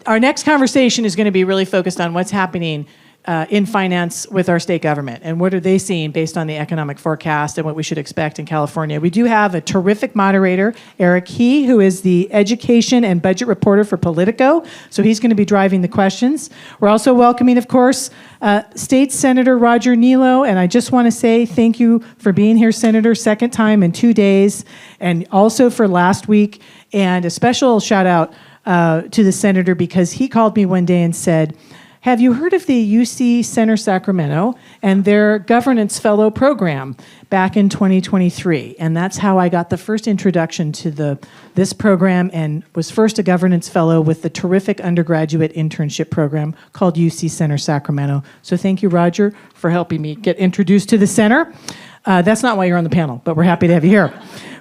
Our next conversation is going to be really focused on what's happening in finance with our state government and what are they seeing based on the economic forecast and what we should expect in California. We do have a terrific moderator, Eric He, who is the education and budget reporter for Politico. So he's going to be driving the questions. We're also welcoming, of course, State Senator Roger Niello. And I just want to say thank you for being here, Senator, second time in 2 days, and also for last week. And a special shout out to the senator because he called me one day and said, have you heard of the UC Center Sacramento and their Governance Fellow program back in 2023? And that's how I got the first introduction to this program and was first a Governance Fellow with the terrific undergraduate internship program called UC Center Sacramento. So thank you, Roger, for helping me get introduced to the center. That's not why you're on the panel, but we're happy to have you here.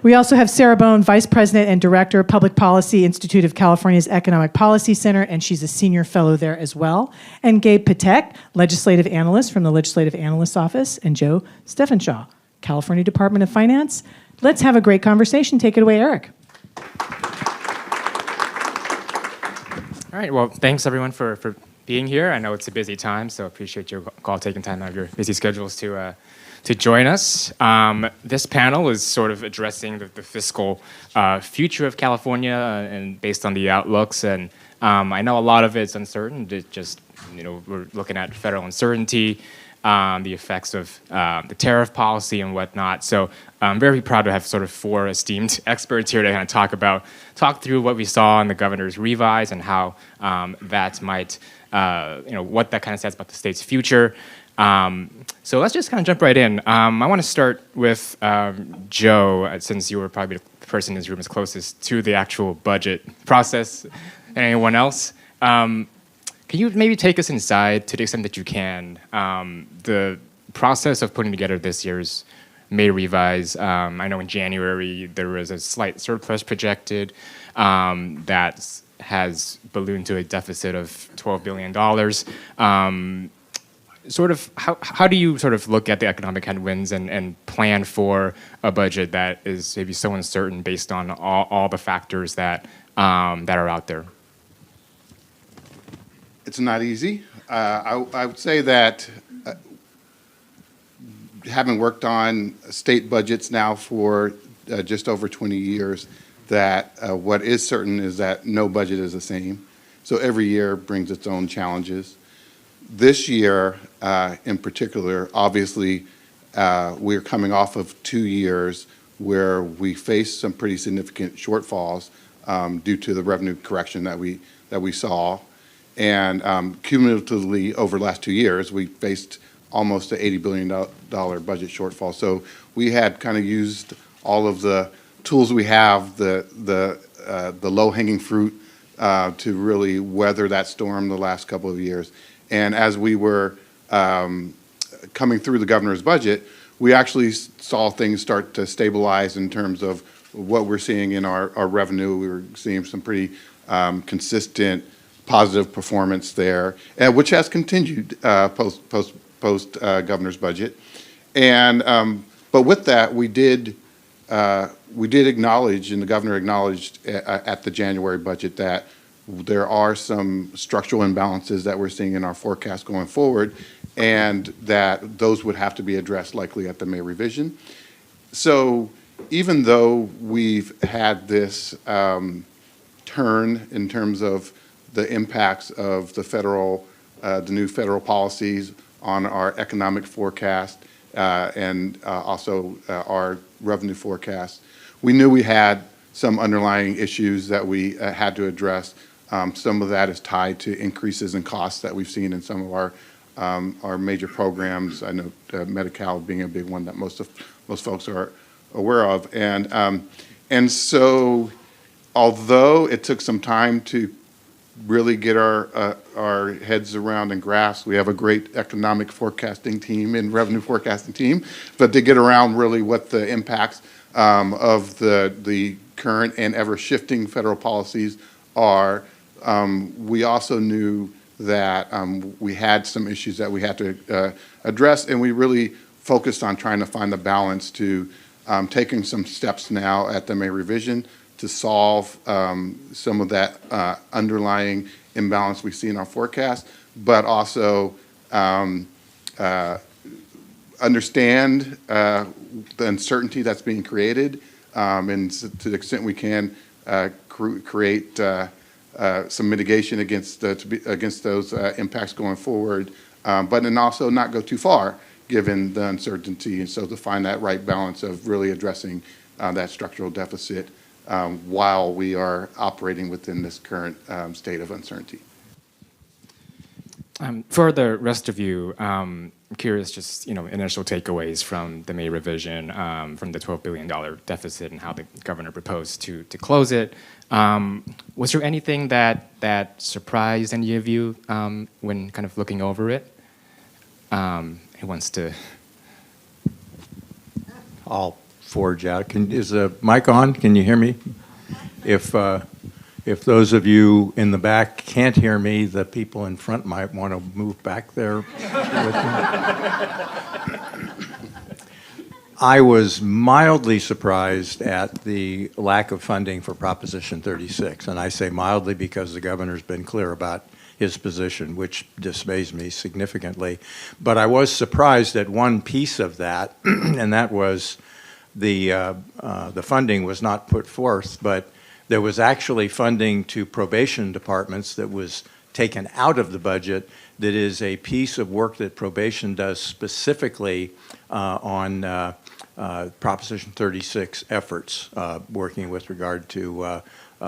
We also have Sarah Bohn, Vice President and Director of Public Policy, Institute of California's Economic Policy Center, and she's a senior fellow there as well. And Gabe Petek, Legislative Analyst from the Legislative Analyst's Office, and Joe Stephenshaw, California Department of Finance. Let's have a great conversation. Take it away, Eric. All right, well, thanks everyone for being here. I know it's a busy time, so appreciate you all taking time out of your busy schedules to join us. This panel is sort of addressing the fiscal future of California and based on the outlooks. And I know a lot of it's uncertain. It just, we're looking at federal uncertainty, the effects of the tariff policy and whatnot. So I'm very proud to have sort of four esteemed experts here to kind of talk through what we saw in the governor's revise and how that might, what that kind of says about the state's future. So let's just kind of jump right in. I want to start with Joe, since you were probably the person in this room is closest to the actual budget process than anyone else. Can you maybe take us inside, to the extent that you can, the process of putting together this year's May revise? I know in January there was a slight surplus projected that has ballooned to a deficit of $12 billion. Sort of, how do you sort of look at the economic headwinds and plan for a budget that is maybe so uncertain based on all the factors that are out there? It's not easy. I would say that having worked on state budgets now for just over 20 years, that what is certain is that no budget is the same. So every year brings its own challenges. This year, in particular, obviously, we're coming off of 2 years where we faced some pretty significant shortfalls due to the revenue correction that we saw, and cumulatively over the last 2 years, we faced almost an $80 billion budget shortfall. So we had kind of used all of the tools we have, the low-hanging fruit, to really weather that storm the last couple of years. And as we were coming through the governor's budget, we actually saw things start to stabilize in terms of what we're seeing in our revenue. We were seeing some pretty consistent positive performance there, which has continued post governor's budget. And but with that, we did acknowledge, and the governor acknowledged at the January budget, that there are some structural imbalances that we're seeing in our forecast going forward, and that those would have to be addressed likely at the May revision. So even though we've had this turn in terms of the impacts of the new federal policies on our economic forecast and also our revenue forecast, we knew we had some underlying issues that we had to address. Some of that is tied to increases in costs that we've seen in some of our major programs. I know Medi-Cal being a big one that most folks are aware of, and so although it took some time to really get our heads around and grasp, we have a great economic forecasting team and revenue forecasting team, but to get around really what the impacts of the current and ever shifting federal policies are. We also knew that we had some issues that we had to address, and we really focused on trying to find the balance to taking some steps now at the May revision to solve some of that underlying imbalance we see in our forecast, but also understand the uncertainty that's being created, and to the extent we can create some mitigation against those impacts going forward, but then also not go too far given the uncertainty, and so to find that right balance of really addressing that structural deficit while we are operating within this current state of uncertainty. For the rest of you, I'm curious, just initial takeaways from the May revision, from the $12 billion deficit and how the governor proposed to close it. Was there anything that surprised any of you when kind of looking over it? Who wants to? I'll forge out. Is the mic on? Can you hear me? If those of you in the back can't hear me, the people in front might want to move back there with me. I was mildly surprised at the lack of funding for Proposition 36, and I say mildly because the governor's been clear about his position, which dismays me significantly. But I was surprised at one piece of that, and that was the funding was not put forth, but there was actually funding to probation departments that was taken out of the budget that is a piece of work that probation does specifically on Proposition 36 efforts, working with regard to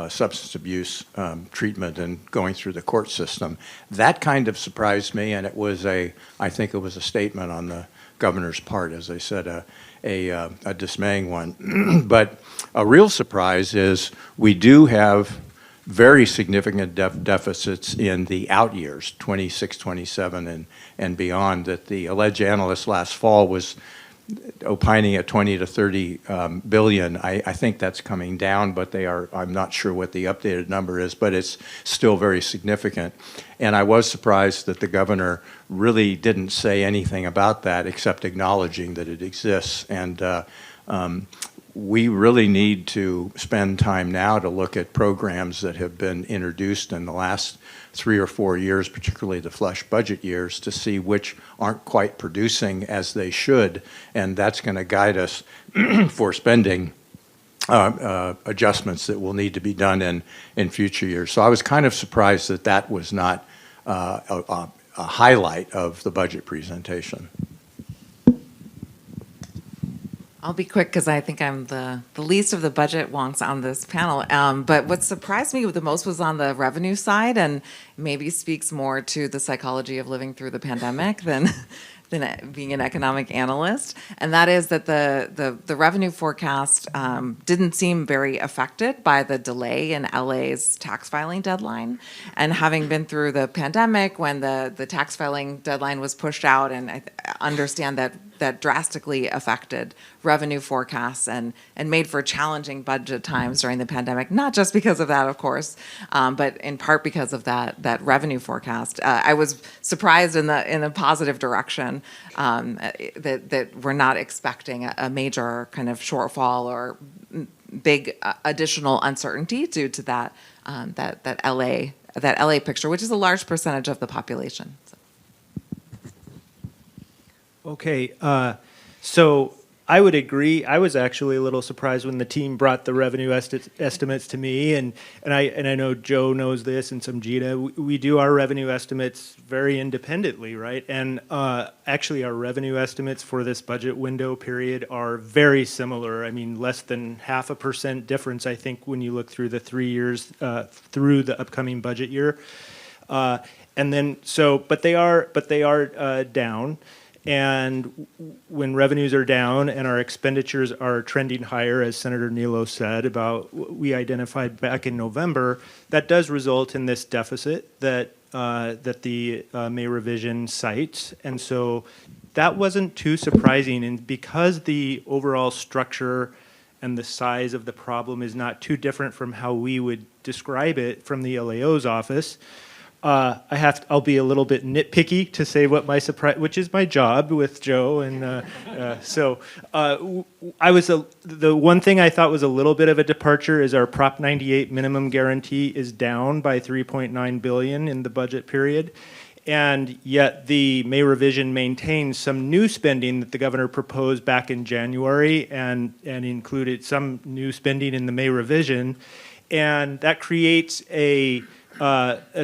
substance abuse treatment and going through the court system. That kind of surprised me, and it was I think it was a statement on the governor's part, as I said, a dismaying one. But a real surprise is we do have very significant deficits in the out years, 26, 27, and beyond, that the alleged analyst last fall was opining at 20 to 30 billion. I think that's coming down, but I'm not sure what the updated number is, but it's still very significant. And I was surprised that the governor really didn't say anything about that except acknowledging that it exists. And we really need to spend time now to look at programs that have been introduced in the last 3 or 4 years, particularly the flush budget years, to see which aren't quite producing as they should, and that's going to guide us for spending adjustments that will need to be done in future years. So I was kind of surprised that that was not a highlight of the budget presentation. I'll be quick because I think I'm the least of the budget wonks on this panel. But what surprised me the most was on the revenue side, and maybe speaks more to the psychology of living through the pandemic than being an economic analyst. And that is that the revenue forecast didn't seem very affected by the delay in LA's tax filing deadline. And having been through the pandemic when the tax filing deadline was pushed out, and I understand that drastically affected revenue forecasts and made for challenging budget times during the pandemic, not just because of that, of course, but in part because of that revenue forecast. I was surprised in the positive direction that we're not expecting a major kind of shortfall or big additional uncertainty due to that LA picture, which is a large percentage of the population. So. Okay, so I would agree. I was actually a little surprised when the team brought the revenue estimates to me, and I know Joe knows this, and Samjita. We do our revenue estimates very independently, right? And actually, our revenue estimates for this budget window period are very similar. I mean, less than 0.5% difference, I think, when you look through the 3 years through the upcoming budget year. And then but they are down. And when revenues are down and our expenditures are trending higher, as Senator Niello said, about what we identified back in November, that does result in this deficit that the May revision cites. And so that wasn't too surprising. And because the overall structure and the size of the problem is not too different from how we would describe it from the LAO's office, I'll be a little bit nitpicky to say what my surprise, which is my job with Joe, and the one thing I thought was a little bit of a departure is our Prop 98 minimum guarantee is down by 3.9 billion in the budget period, and yet the May revision maintains some new spending that the governor proposed back in January, and included some new spending in the May revision, and that creates a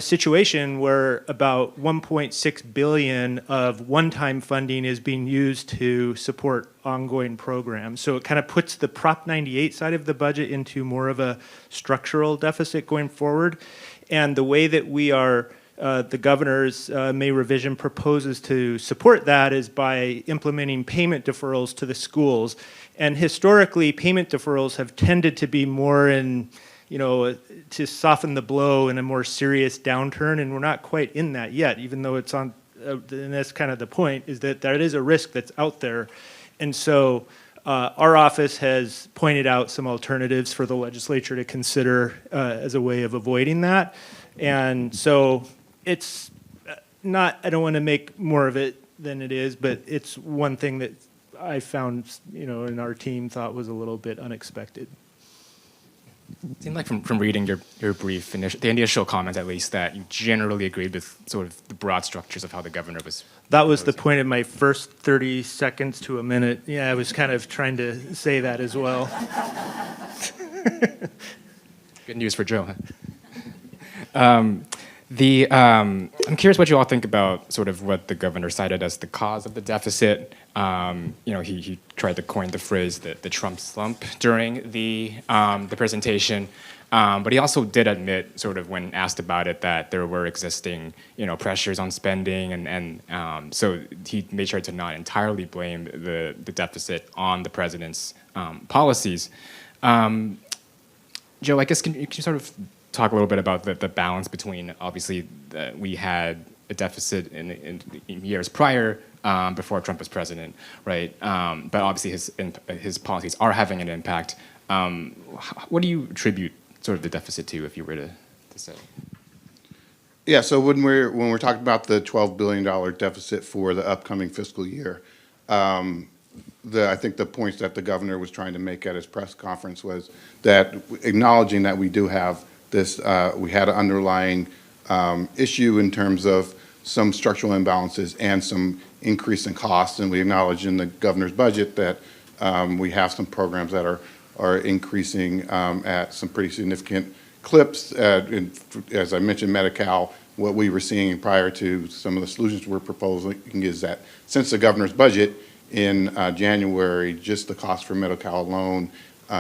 situation where about 1.6 billion of one-time funding is being used to support ongoing programs. So it kind of puts the Prop 98 side of the budget into more of a structural deficit going forward. And the way that we are, the governor's May revision proposes to support that is by implementing payment deferrals to the schools. And historically, payment deferrals have tended to be more in, to soften the blow in a more serious downturn, and we're not quite in that yet, even though it's on, and that's kind of the point, is that there is a risk that's out there. And so our office has pointed out some alternatives for the legislature to consider as a way of avoiding that. And so it's not, I don't want to make more of it than it is, but it's one thing that I found, and our team thought was a little bit unexpected. It seemed like from reading your brief, the initial comments at least, that you generally agreed with sort of the broad structures of how the governor was. That was the point of my first 30 seconds to a minute. Yeah, I was kind of trying to say that as well. Good news for Joe. I'm curious what you all think about sort of what the governor cited as the cause of the deficit. He tried to coin the phrase the Trump slump during the presentation, but he also did admit, sort of when asked about it, that there were existing pressures on spending, and so he made sure to not entirely blame the deficit on the president's policies. Joe, I guess can you sort of talk a little bit about the balance between, obviously, we had a deficit in years prior, before Trump was president, right? But obviously his policies are having an impact. What do you attribute sort of the deficit to, if you were to say? Yeah, so when we're talking about the $12 billion deficit for the upcoming fiscal year, I think the points that the governor was trying to make at his press conference was that acknowledging that we do have this, we had an underlying issue in terms of some structural imbalances and some increase in costs, and we acknowledge in the governor's budget that we have some programs that are increasing at some pretty significant clips. As I mentioned, Medi-Cal, what we were seeing prior to some of the solutions we're proposing is that since the governor's budget in January, just the cost for Medi-Cal alone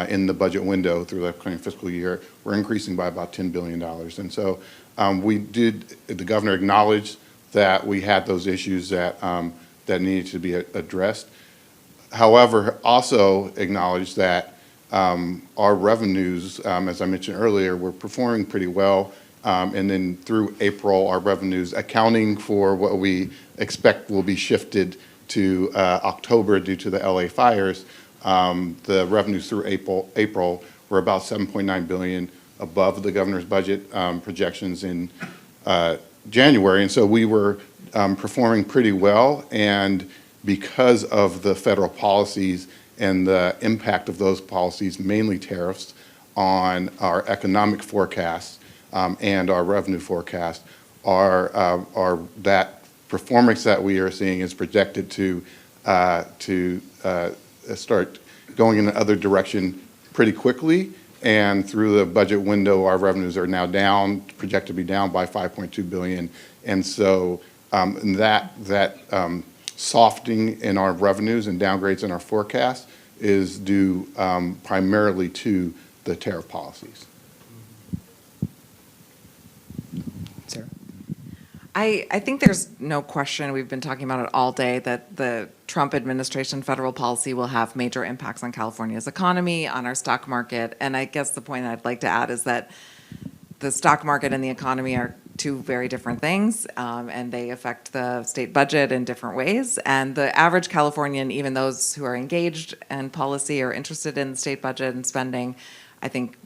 in the budget window through the upcoming fiscal year, we're increasing by about $10 billion. And so the governor acknowledged that we had those issues that needed to be addressed. However, also acknowledged that our revenues, as I mentioned earlier, were performing pretty well. And then through April, our revenues, accounting for what we expect will be shifted to October due to the LA fires, the revenues through April were about $7.9 billion above the governor's budget projections in January. And so we were performing pretty well. And because of the federal policies and the impact of those policies, mainly tariffs, on our economic forecast and our revenue forecast, that performance that we are seeing is projected to start going in the other direction pretty quickly. And through the budget window, our revenues are now down, projected to be down by $5.2 billion. And so that softening in our revenues and downgrades in our forecast is due primarily to the tariff policies. Sarah? I think there's no question, we've been talking about it all day, that the Trump administration federal policy will have major impacts on California's economy, on our stock market. And I guess the point I'd like to add is that the stock market and the economy are two very different things, and they affect the state budget in different ways. And the average Californian, even those who are engaged in policy or interested in the state budget and spending, I think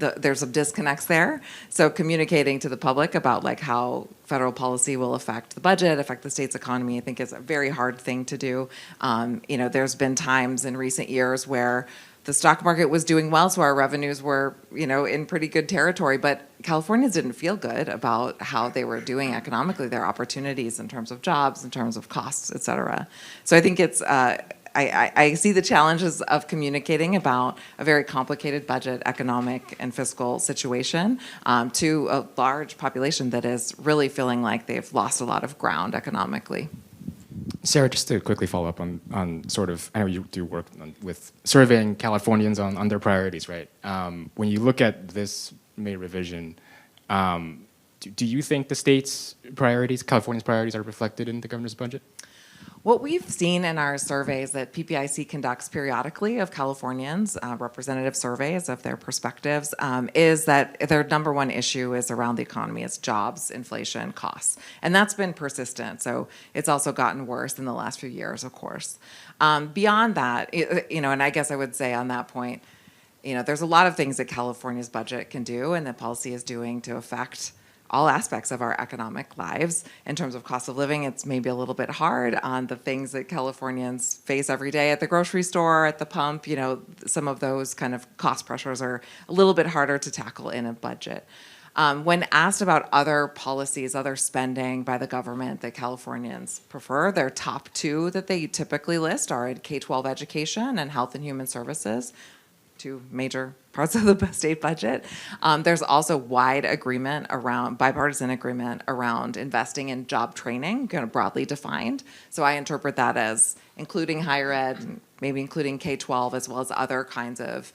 there's some disconnects there. So communicating to the public about like how federal policy will affect the budget, affect the state's economy, I think is a very hard thing to do. There's been times in recent years where the stock market was doing well, so our revenues were, in pretty good territory, but Californians didn't feel good about how they were doing economically, their opportunities in terms of jobs, in terms of costs, et cetera. So I think it's, I see the challenges of communicating about a very complicated budget, economic, and fiscal situation to a large population that is really feeling like they've lost a lot of ground economically. Sarah, just to quickly follow up on sort of, I know you do work with surveying Californians on their priorities, right? When you look at this May revision, do you think the state's priorities, California's priorities, are reflected in the governor's budget? What we've seen in our surveys that PPIC conducts periodically of Californians, representative surveys of their perspectives, is that their number one issue is around the economy. It's jobs, inflation, costs. And that's been persistent. So it's also gotten worse in the last few years, of course. Beyond that, and I guess I would say on that point, there's a lot of things that California's budget can do and that policy is doing to affect all aspects of our economic lives. In terms of cost of living, it's maybe a little bit hard on the things that Californians face every day at the grocery store, at the pump. Some of those kind of cost pressures are a little bit harder to tackle in a budget. When asked about other policies, other spending by the government that Californians prefer, their top two that they typically list are in K-12 education and health and human services, two major parts of the state budget. There's also wide agreement around, bipartisan agreement around investing in job training, kind of broadly defined. So I interpret that as including higher ed, maybe including K-12, as well as other kinds of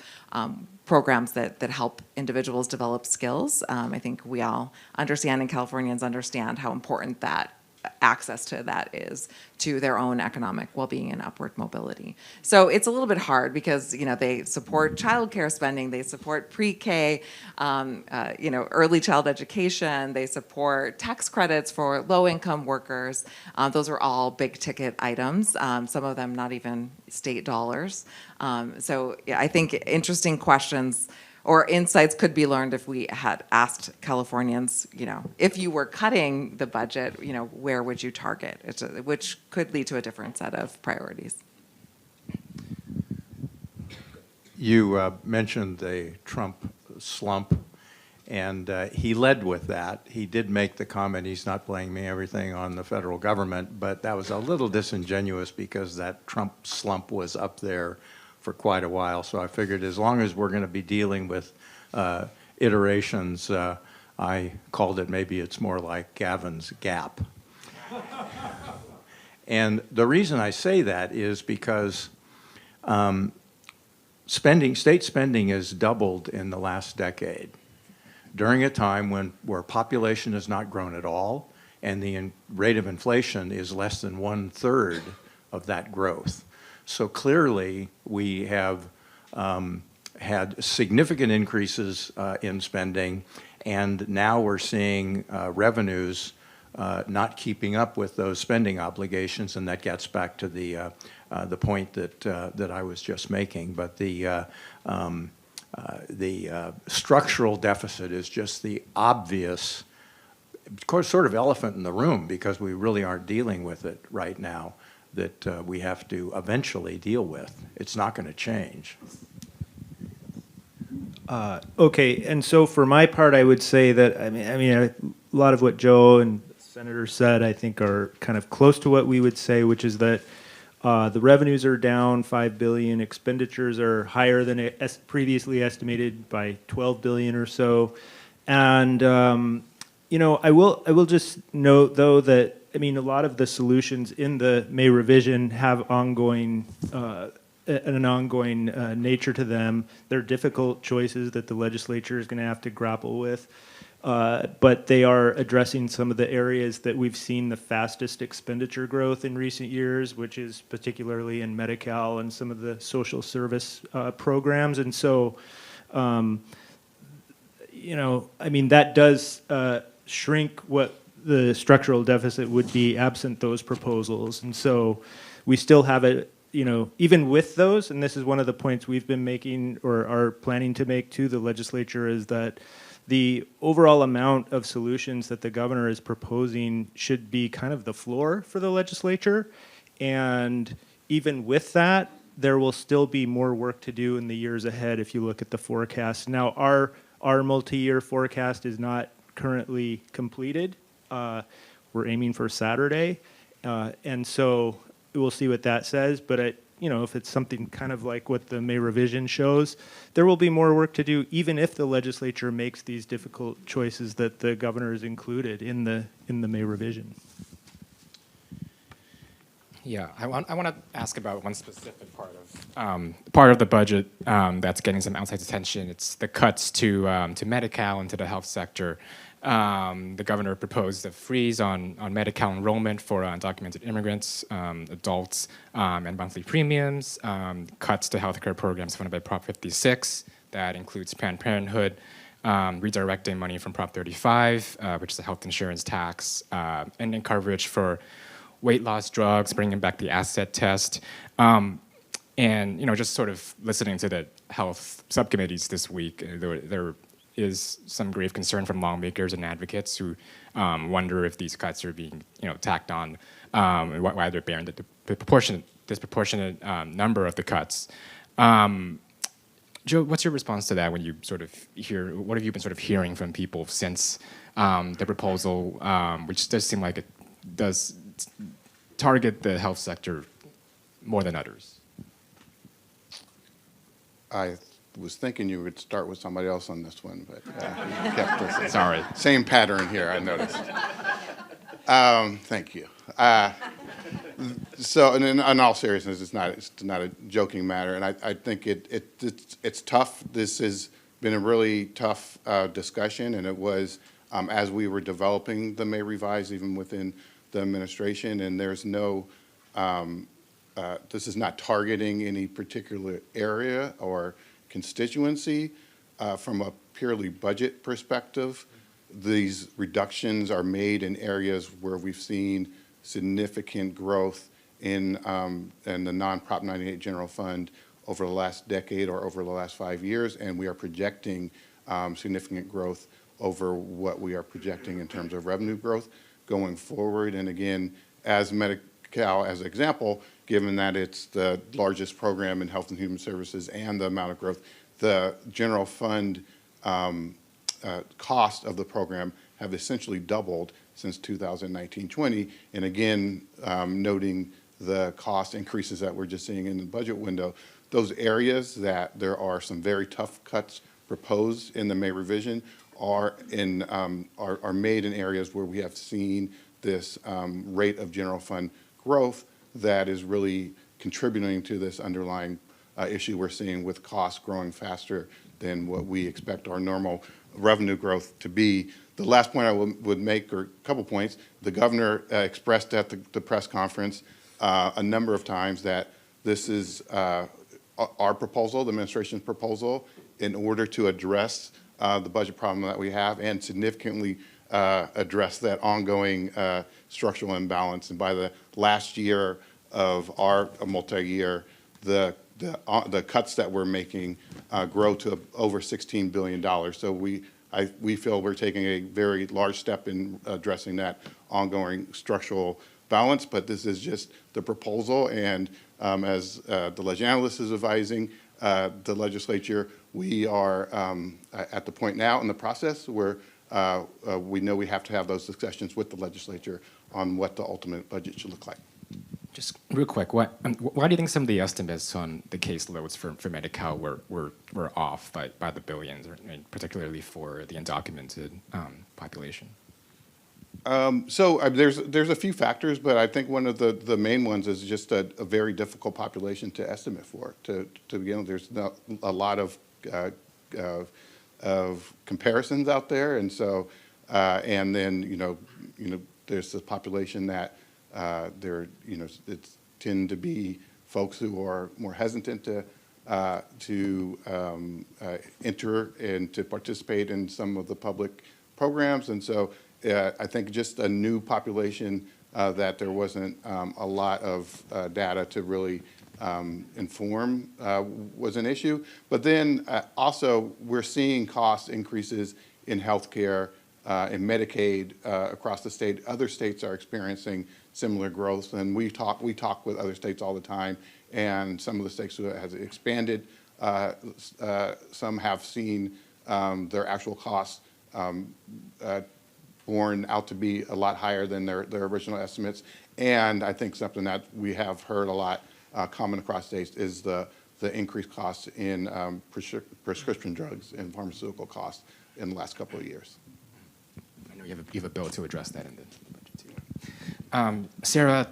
programs that help individuals develop skills. I think we all understand, and Californians understand, how important that access to that is to their own economic well-being and upward mobility. So it's a little bit hard because they support childcare spending, they support pre-K, early child education, they support tax credits for low-income workers. Those are all big-ticket items. Some of them not even state dollars. So yeah, I think interesting questions or insights could be learned if we had asked Californians, if you were cutting the budget, where would you target? Which could lead to a different set of priorities. You mentioned the Trump slump, and he led with that. He did make the comment, he's not blaming everything on the federal government, but that was a little disingenuous because that Trump slump was up there for quite a while. So I figured as long as we're going to be dealing with iterations, I called it, maybe it's more like Gavin's gap. And the reason I say that is because state spending has doubled in the last decade during a time where population has not grown at all and the rate of inflation is less than 1/3 of that growth. So clearly, we have had significant increases in spending, and now we're seeing revenues not keeping up with those spending obligations, and that gets back to the point that I was just making. But the structural deficit is just the obvious, of course, sort of elephant in the room because we really aren't dealing with it right now, that we have to eventually deal with. It's not going to change. Okay, and so for my part, I would say that, I mean, a lot of what Joe and the Senator said, I think, are kind of close to what we would say, which is that the revenues are down $5 billion, expenditures are higher than previously estimated by $12 billion or so. And, I will just note, though, that a lot of the solutions in the May revision have an ongoing nature to them. They're difficult choices that the legislature is going to have to grapple with, but they are addressing some of the areas that we've seen the fastest expenditure growth in recent years, which is particularly in Medi-Cal and some of the social service programs. And so, that does shrink what the structural deficit would be absent those proposals. And so we still have a even with those, and this is one of the points we've been making or are planning to make to the legislature, is that the overall amount of solutions that the governor is proposing should be kind of the floor for the legislature. And even with that, there will still be more work to do in the years ahead if you look at the forecast. Now, our multi-year forecast is not currently completed. We're aiming for Saturday. And so we'll see what that says. But if it's something kind of like what the May revision shows, there will be more work to do, even if the legislature makes these difficult choices that the governor has included in the May revision. Yeah, I want to ask about one specific part of the budget that's getting some outside attention. It's the cuts to Medi-Cal and to the health sector. The governor proposed a freeze on Medi-Cal enrollment for undocumented immigrants, adults, and monthly premiums. Cuts to healthcare programs funded by Prop 56. That includes Planned Parenthood, redirecting money from Prop 35, which is a health insurance tax, ending coverage for weight loss drugs, bringing back the asset test. And just sort of listening to the health subcommittees this week, there is some grave concern from lawmakers and advocates who wonder if these cuts are being, tacked on, and why they're bearing the disproportionate number of the cuts. Joe, what's your response to that when you sort of hear? What have you been sort of hearing from people since the proposal, which does seem like it does target the health sector more than others? I was thinking you would start with somebody else on this one, but you kept this. Sorry. Same pattern here, I noticed. Thank you. So, in all seriousness, it's not a joking matter, and I think it's tough. This has been a really tough discussion, and it was as we were developing the May Revise, even within the administration, and there's no, this is not targeting any particular area or constituency. From a purely budget perspective, these reductions are made in areas where we've seen significant growth in the non-Prop 98 General Fund over the last decade or over the last 5 years, and we are projecting significant growth over what we are projecting in terms of revenue growth going forward. And again, as Medi-Cal as an example, given that it's the largest program in health and human services and the amount of growth, the general fund cost of the program have essentially doubled since 2019-20. And again, noting the cost increases that we're just seeing in the budget window, those areas that there are some very tough cuts proposed in the May revision are made in areas where we have seen this rate of general fund growth that is really contributing to this underlying issue we're seeing with costs growing faster than what we expect our normal revenue growth to be. The last point I would make, or a couple points, the governor expressed at the press conference a number of times that this is our proposal, the administration's proposal, in order to address the budget problem that we have and significantly address that ongoing structural imbalance. And by the last year of our multi-year, the cuts that we're making grow to over $16 billion. So we feel we're taking a very large step in addressing that ongoing structural balance, but this is just the proposal. And as the Analyst is advising the legislature, we are at the point now in the process where we know we have to have those discussions with the legislature on what the ultimate budget should look like. Just real quick, why do you think some of the estimates on the caseloads for Medi-Cal were off by the billions, particularly for the undocumented population? So there's a few factors, but I think one of the main ones is just a very difficult population to estimate for. To begin with, there's not a lot of comparisons out there, and so and then there's the population that it tend to be folks who are more hesitant to enter and to participate in some of the public programs, and so I think just a new population that there wasn't a lot of data to really inform was an issue. But then also we're seeing cost increases in healthcare, in Medicaid across the state. Other states are experiencing similar growth, and we talk with other states all the time, and some of the states who have expanded, some have seen their actual costs borne out to be a lot higher than their original estimates. And I think something that we have heard a lot common across states is the increased costs in prescription drugs and pharmaceutical costs in the last couple of years. I know you have a bill to address that in the budget too. Sarah,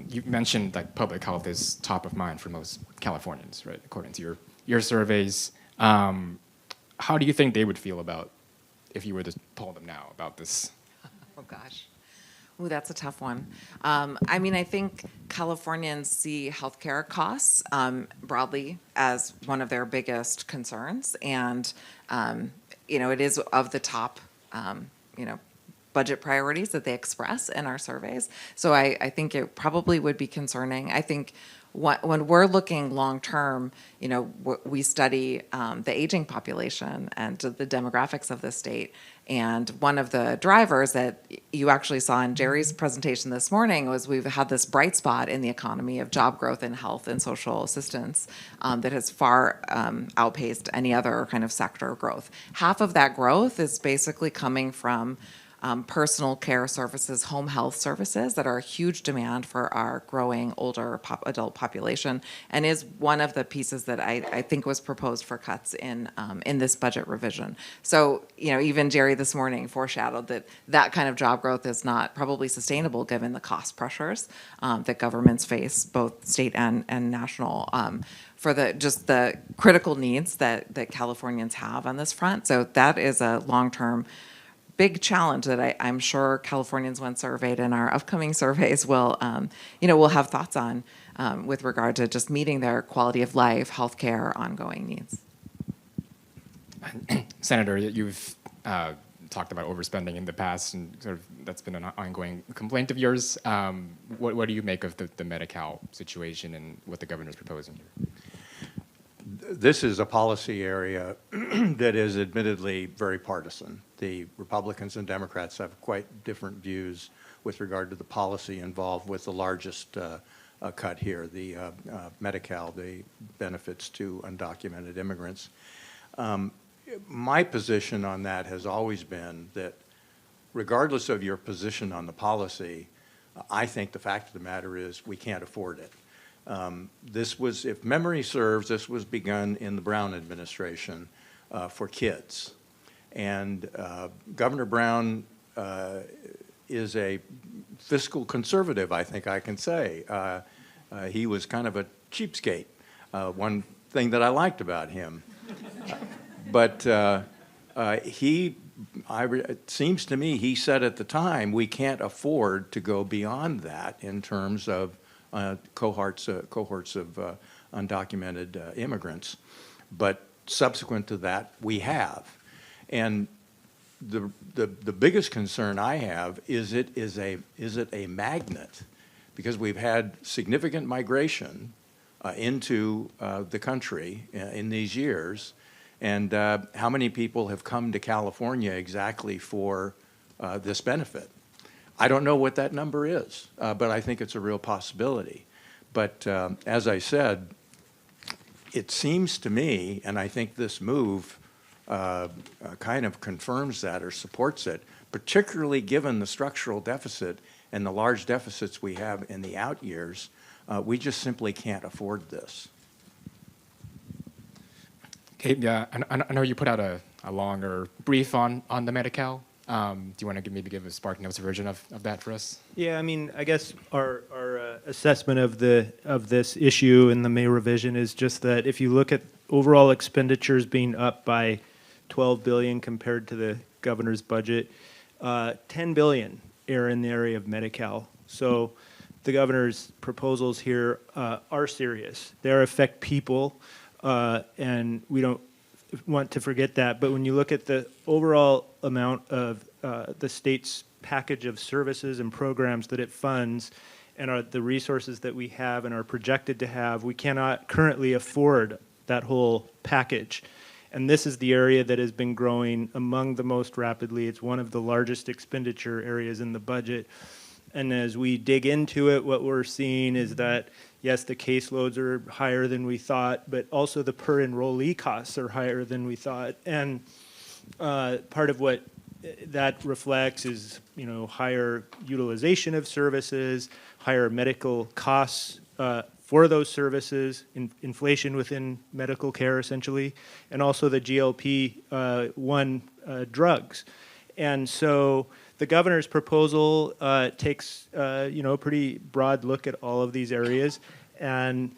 you mentioned like public health is top of mind for most Californians, right? According to your surveys. How do you think they would feel about if you were to poll them now about this? Oh, gosh. Ooh, that's a tough one. I mean, I think Californians see healthcare costs broadly as one of their biggest concerns. And, it is of the top, budget priorities that they express in our surveys. So I think it probably would be concerning. I think when we're looking long term, we study the aging population and the demographics of the state. And one of the drivers that you actually saw in Jerry's presentation this morning was we've had this bright spot in the economy of job growth in health and social assistance that has far outpaced any other kind of sector growth. Half of that growth is basically coming from personal care services, home health services that are a huge demand for our growing older adult population, and is one of the pieces that I think was proposed for cuts in this budget revision. So, even Jerry this morning foreshadowed that kind of job growth is not probably sustainable given the cost pressures that governments face, both state and national, for the critical needs that Californians have on this front. So that is a long-term big challenge that I'm sure Californians, when surveyed in our upcoming surveys, will have thoughts on with regard to just meeting their quality of life, healthcare, ongoing needs. Senator, you've talked about overspending in the past, and sort of that's been an ongoing complaint of yours. What do you make of the Medi-Cal situation and what the governor's proposing here? This is a policy area that is admittedly very partisan. The Republicans and Democrats have quite different views with regard to the policy involved with the largest cut here, the Medi-Cal, the benefits to undocumented immigrants. My position on that has always been that regardless of your position on the policy, I think the fact of the matter is we can't afford it. This was, if memory serves, this was begun in the Brown administration for kids. And Governor Brown is a fiscal conservative, I think I can say. He was kind of a cheapskate, one thing that I liked about him. But it seems to me, he said at the time, we can't afford to go beyond that in terms of cohorts of undocumented immigrants, but subsequent to that, we have. And the biggest concern I have is it a magnet, because we've had significant migration into the country in these years, and how many people have come to California exactly for this benefit? I don't know what that number is, but I think it's a real possibility. But as I said, it seems to me, and I think this move kind of confirms that or supports it, particularly given the structural deficit and the large deficits we have in the out years, we just simply can't afford this. Okay, yeah, I know you put out a longer brief on the Medi-Cal. Do you want to maybe give a Spark Notes version of that for us? Yeah, I mean, I guess our assessment of this issue in the May revision is just that if you look at overall expenditures being up by $12 billion compared to the governor's budget, $10 billion are in the area of Medi-Cal. So the governor's proposals here are serious. They affect people, and we don't want to forget that. But when you look at the overall amount of the state's package of services and programs that it funds, and the resources that we have and are projected to have, we cannot currently afford that whole package. And this is the area that has been growing among the most rapidly. It's one of the largest expenditure areas in the budget. And as we dig into it, what we're seeing is that, yes, the caseloads are higher than we thought, but also the per enrollee costs are higher than we thought. And part of what that reflects is, higher utilization of services, higher medical costs for those services, inflation within medical care essentially, and also the GLP-1 drugs. And so the governor's proposal takes a pretty broad look at all of these areas. And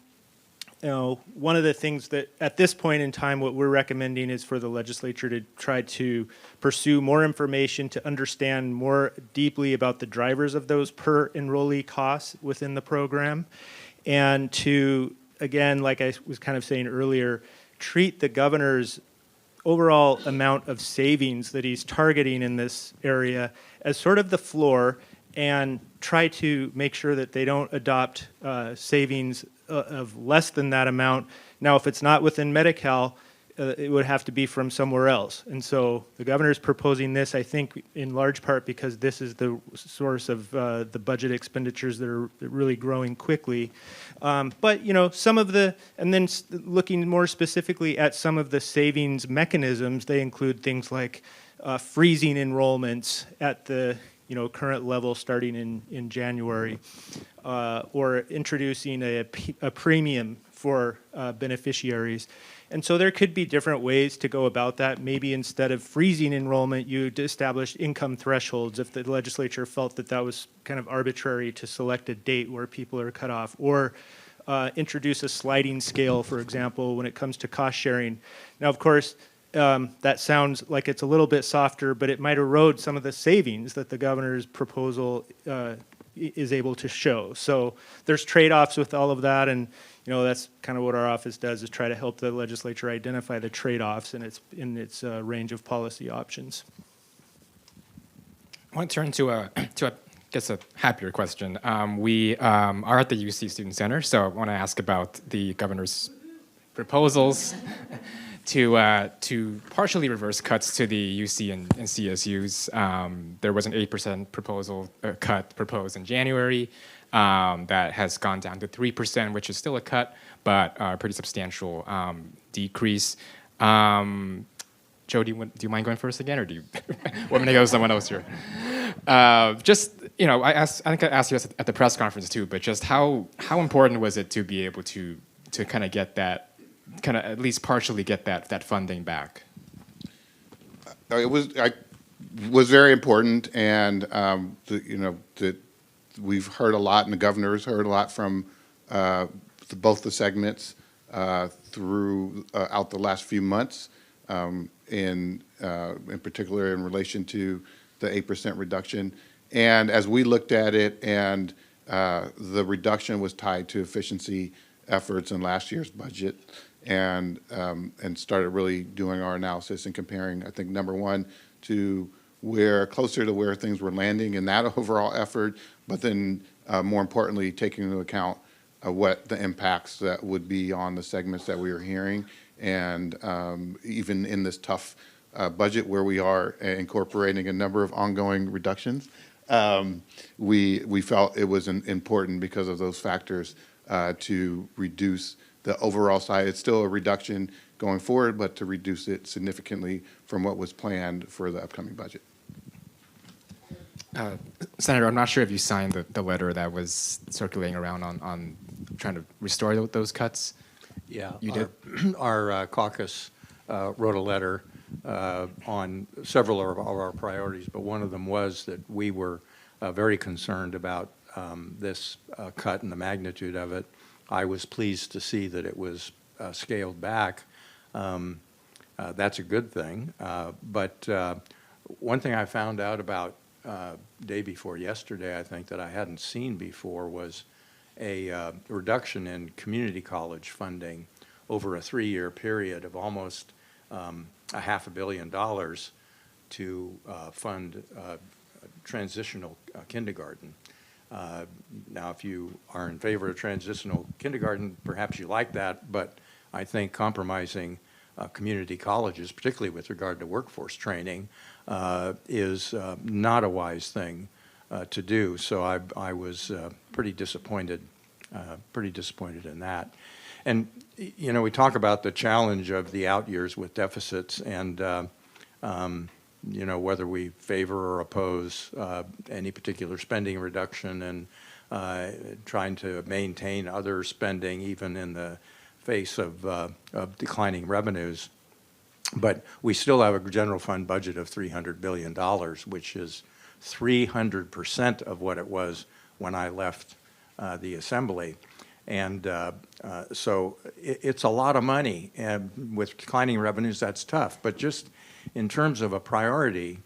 one of the things that at this point in time, what we're recommending is for the legislature to try to pursue more information to understand more deeply about the drivers of those per enrollee costs within the program, and to, again, like I was kind of saying earlier, treat the governor's overall amount of savings that he's targeting in this area as sort of the floor, and try to make sure that they don't adopt savings of less than that amount. Now, if it's not within Medi-Cal, it would have to be from somewhere else. And so the governor's proposing this, I think, in large part because this is the source of the budget expenditures that are really growing quickly. But, some of the, and then looking more specifically at some of the savings mechanisms, they include things like freezing enrollments at the current level starting in January, or introducing a premium for beneficiaries. And so there could be different ways to go about that. Maybe instead of freezing enrollment, you'd establish income thresholds if the legislature felt that that was kind of arbitrary to select a date where people are cut off, or introduce a sliding scale, for example, when it comes to cost sharing. Now, of course, that sounds like it's a little bit softer, but it might erode some of the savings that the governor's proposal is able to show. So there's trade-offs with all of that, and that's kind of what our office does, is try to help the legislature identify the trade-offs in its range of policy options. I want to turn to a happier question. We are at the UC Student Center, so I want to ask about the governor's proposals to partially reverse cuts to the UC and CSUs. There was an 8% cut proposed in January that has gone down to 3%, which is still a cut, but a pretty substantial decrease. Joe, do you mind going first again, or do you want me to go with someone else here? I think I asked you at the press conference too, but just how important was it to be able to kind of get that, kind of at least partially get that funding back? It was very important, and we've heard a lot, and the governor's heard a lot from both the segments throughout the last few months, in particular in relation to the 8% reduction. And as we looked at it, and the reduction was tied to efficiency efforts in last year's budget, and started really doing our analysis and comparing, I think, number one, to closer to where things were landing in that overall effort, but then more importantly, taking into account what the impacts that would be on the segments that we were hearing. And even in this tough budget where we are incorporating a number of ongoing reductions, we felt it was important because of those factors to reduce the overall size. It's still a reduction going forward, but to reduce it significantly from what was planned for the upcoming budget. Senator, I'm not sure if you signed the letter that was circulating around on trying to restore those cuts. Yeah, you did. Our caucus wrote a letter on several of our priorities, but one of them was that we were very concerned about this cut and the magnitude of it. I was pleased to see that it was scaled back. That's a good thing. But one thing I found out about day before yesterday, I think, that I hadn't seen before, was a reduction in community college funding over a 3-year period of almost $500 million to fund transitional kindergarten. Now, if you are in favor of transitional kindergarten, perhaps you like that, but I think compromising community colleges, particularly with regard to workforce training, is not a wise thing to do. So I was pretty disappointed in that. And, you know, we talk about the challenge of the out years with deficits and, you know, whether we favor or oppose any particular spending reduction and trying to maintain other spending even in the face of declining revenues. But we still have a general fund budget of $300 billion, which is 300% of what it was when I left the Assembly. And so it's a lot of money. And with declining revenues, that's tough. But just in terms of a priority,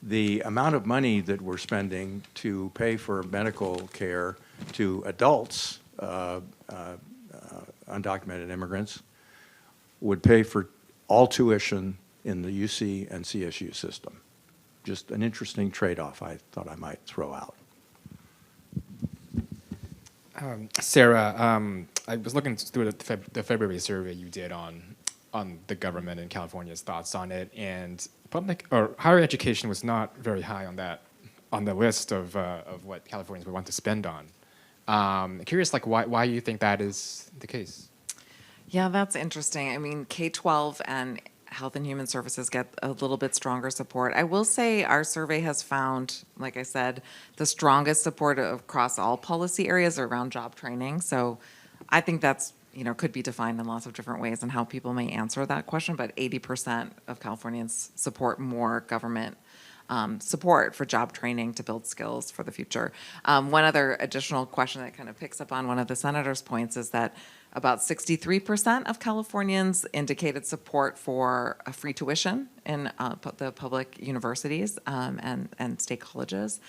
the amount of money that we're spending to pay for medical care to adults, undocumented immigrants, would pay for all tuition in the UC and CSU system. Just an interesting trade-off I thought I might throw out. Sarah, I was looking through the February survey you did on the government and California's thoughts on it, and public or higher education was not very high on the list of what Californians would want to spend on. Curious, like why you think that is the case? Yeah, that's interesting. I mean, K-12 and Health and Human Services get a little bit stronger support. I will say our survey has found, like I said, the strongest support across all policy areas around job training. So I think that's, you know, could be defined in lots of different ways and how people may answer that question, but 80% of Californians support more government support for job training to build skills for the future. One other additional question that kind of picks up on one of the senator's points is that about 63% of Californians indicated support for a free tuition in the public universities and state colleges.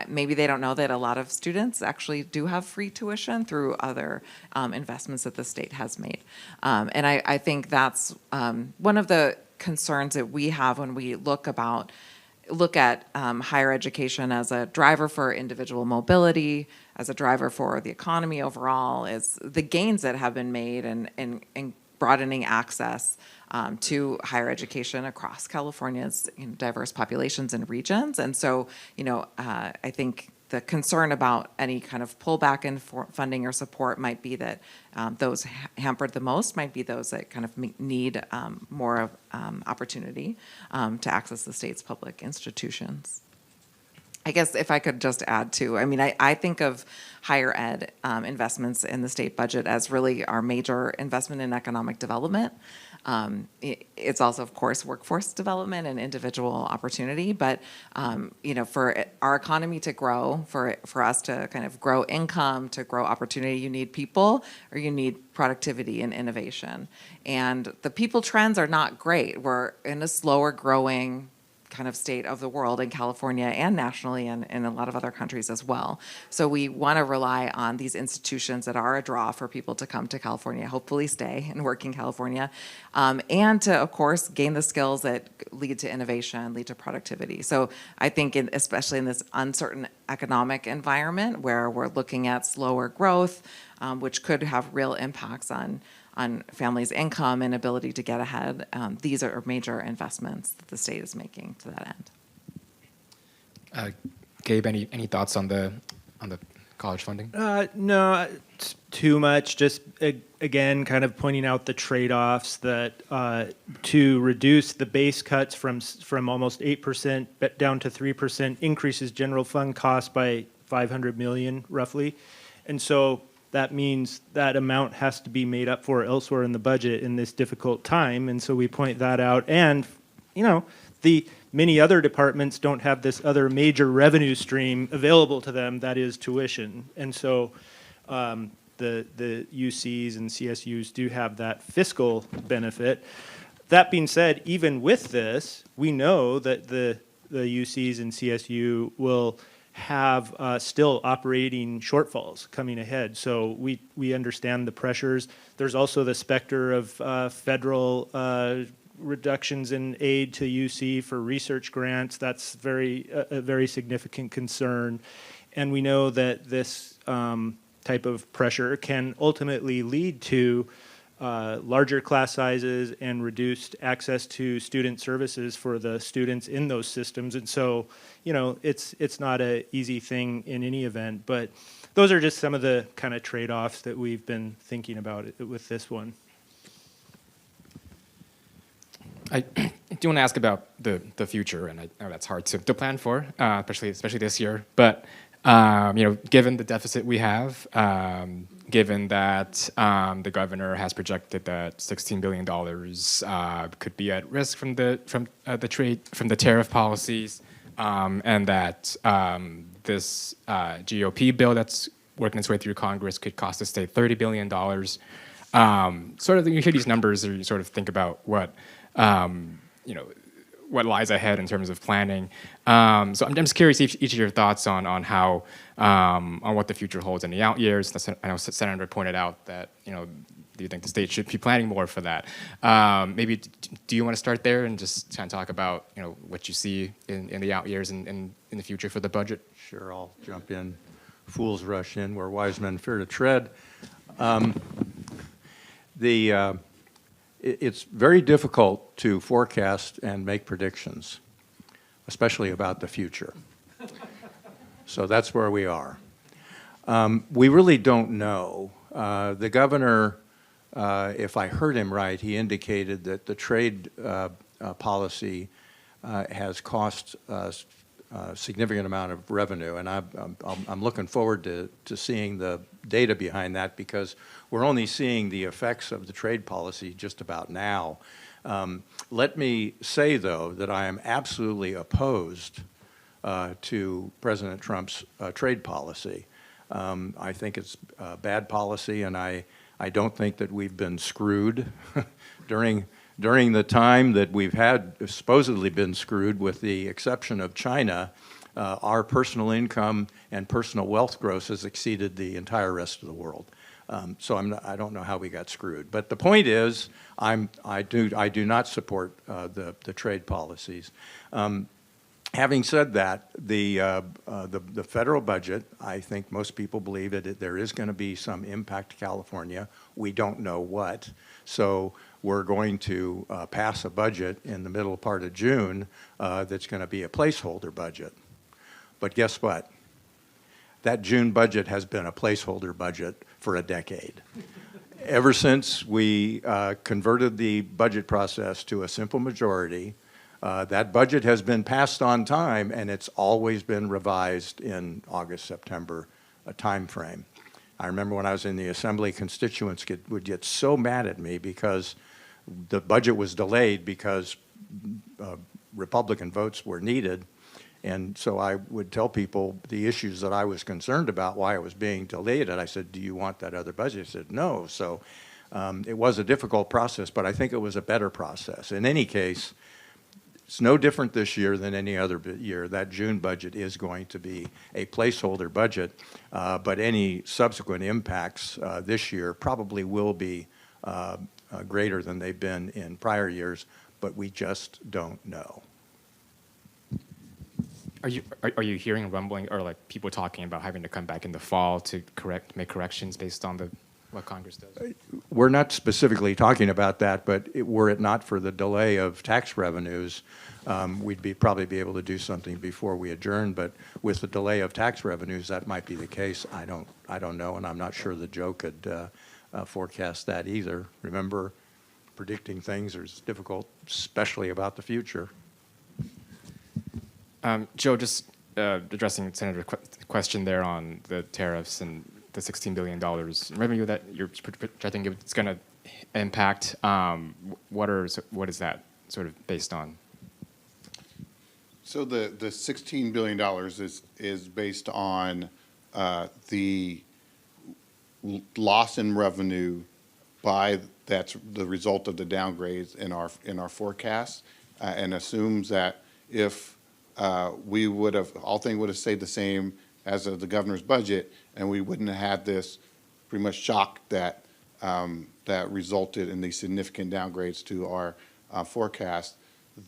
Maybe they don't know that a lot of students actually do have free tuition through other investments that the state has made. And I think that's one of the concerns that we have when we look at higher education as a driver for individual mobility, as a driver for the economy overall, is the gains that have been made in broadening access to higher education across California's diverse populations and regions. And so, I think the concern about any kind of pullback in funding or support might be that those hampered the most might be those that kind of need more opportunity to access the state's public institutions. I guess if I could just add too, I mean, I think of higher ed investments in the state budget as really our major investment in economic development. It's also, of course, workforce development and individual opportunity. But for our economy to grow, for us to kind of grow income, to grow opportunity, you need people or you need productivity and innovation. And the people trends are not great. We're in a slower growing kind of state of the world in California and nationally and in a lot of other countries as well. So we want to rely on these institutions that are a draw for people to come to California, hopefully stay and work in California, and to, of course, gain the skills that lead to innovation, lead to productivity. So I think especially in this uncertain economic environment where we're looking at slower growth, which could have real impacts on families' income and ability to get ahead. These are major investments that the state is making to that end. Gabe, any thoughts on the college funding? No, it's too much. Just again, kind of pointing out the trade-offs that to reduce the base cuts from almost 8% down to 3% increases general fund costs by $500 million roughly, and so that means that amount has to be made up for elsewhere in the budget in this difficult time. And so we point that out. And, the many other departments don't have this other major revenue stream available to them, that is tuition. And so the UCs and CSUs do have that fiscal benefit. That being said, even with this, we know that the UCs and CSU will have still operating shortfalls coming ahead. So we understand the pressures. There's also the specter of federal reductions in aid to UC for research grants. That's a very significant concern. and we know that this type of pressure can ultimately lead to larger class sizes and reduced access to student services for the students in those systems. And so, it's not an easy thing in any event, but those are just some of the kind of trade-offs that we've been thinking about with this one. I do want to ask about the future, and I know that's hard to plan for, especially this year. But given the deficit we have, given that the governor has projected that $16 billion could be at risk from the tariff policies, and that this GOP bill that's working its way through Congress could cost the state $30 billion. Sort of, you hear these numbers, or you sort of think about what lies ahead in terms of planning. So I'm just curious each of your thoughts on how on what the future holds in the out years. I know Senator pointed out that do you think the state should be planning more for that? Maybe do you want to start there and just kind of talk about what you see in the out years and in the future for the budget? Sure, I'll jump in. Fools rush in where wise men fear to tread. It's very difficult to forecast and make predictions, especially about the future. So that's where we are. We really don't know. The governor, if I heard him right, he indicated that the trade policy has cost us a significant amount of revenue, and I'm looking forward to seeing the data behind that, because we're only seeing the effects of the trade policy just about now. Let me say, though, that I am absolutely opposed to President Trump's trade policy. I think it's bad policy, and I don't think that we've been screwed during the time that we've had supposedly been screwed, with the exception of China. Our personal income and personal wealth growth has exceeded the entire rest of the world. So I don't know how we got screwed. But the point is, I do not support the trade policies. Having said that, the federal budget, I think most people believe that there is going to be some impact to California. We don't know what. So we're going to pass a budget in the middle part of June that's going to be a placeholder budget. But guess what? That June budget has been a placeholder budget for a decade. Ever since we converted the budget process to a simple majority, that budget has been passed on time, and it's always been revised in August, September time frame. I remember when I was in the Assembly, constituents would get so mad at me because the budget was delayed because Republican votes were needed. And so I would tell people the issues that I was concerned about, why it was being delayed, and I said, do you want that other budget? They said, no. So it was a difficult process, but I think it was a better process. In any case, it's no different this year than any other year. That June budget is going to be a placeholder budget, but any subsequent impacts this year probably will be greater than they've been in prior years, but we just don't know. Are you hearing rumbling or like people talking about having to come back in the fall to make corrections based on what Congress does? We're not specifically talking about that, but were it not for the delay of tax revenues, we'd probably be able to do something before we adjourn. But with the delay of tax revenues, that might be the case. I don't know, and I'm not sure that Joe could forecast that either. Remember, predicting things is difficult, especially about the future. Joe, just addressing Senator's question there on the tariffs and the $16 billion revenue that you're projecting it's going to impact. What is that sort of based on? So the $16 billion is based on the loss in revenue that's the result of the downgrades in our forecast, and assumes that if all things would have stayed the same as of the governor's budget, and we wouldn't have had this pretty much shock that resulted in these significant downgrades to our forecast,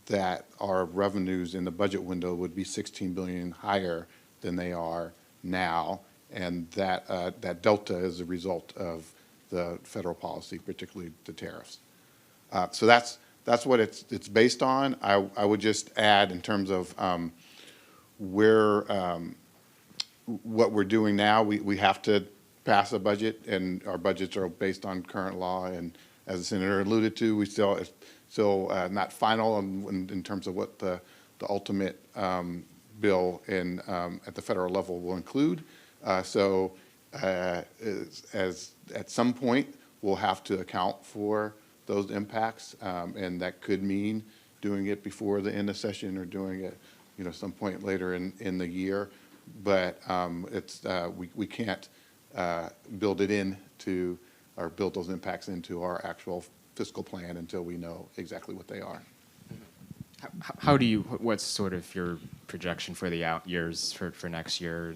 that our revenues in the budget window would be $16 billion higher than they are now, and that delta is a result of the federal policy, particularly the tariffs. So that's what it's based on. I would just add in terms of what we're doing now. We have to pass a budget, and our budgets are based on current law. And as the senator alluded to, we still not final in terms of what the ultimate bill at the federal level will include. So as at some point we'll have to account for those impacts, and that could mean doing it before the end of session or doing it, some point later in the year. But we can't build it into or build those impacts into our actual fiscal plan until we know exactly what they are. What's sort of your projection for the out years for next year?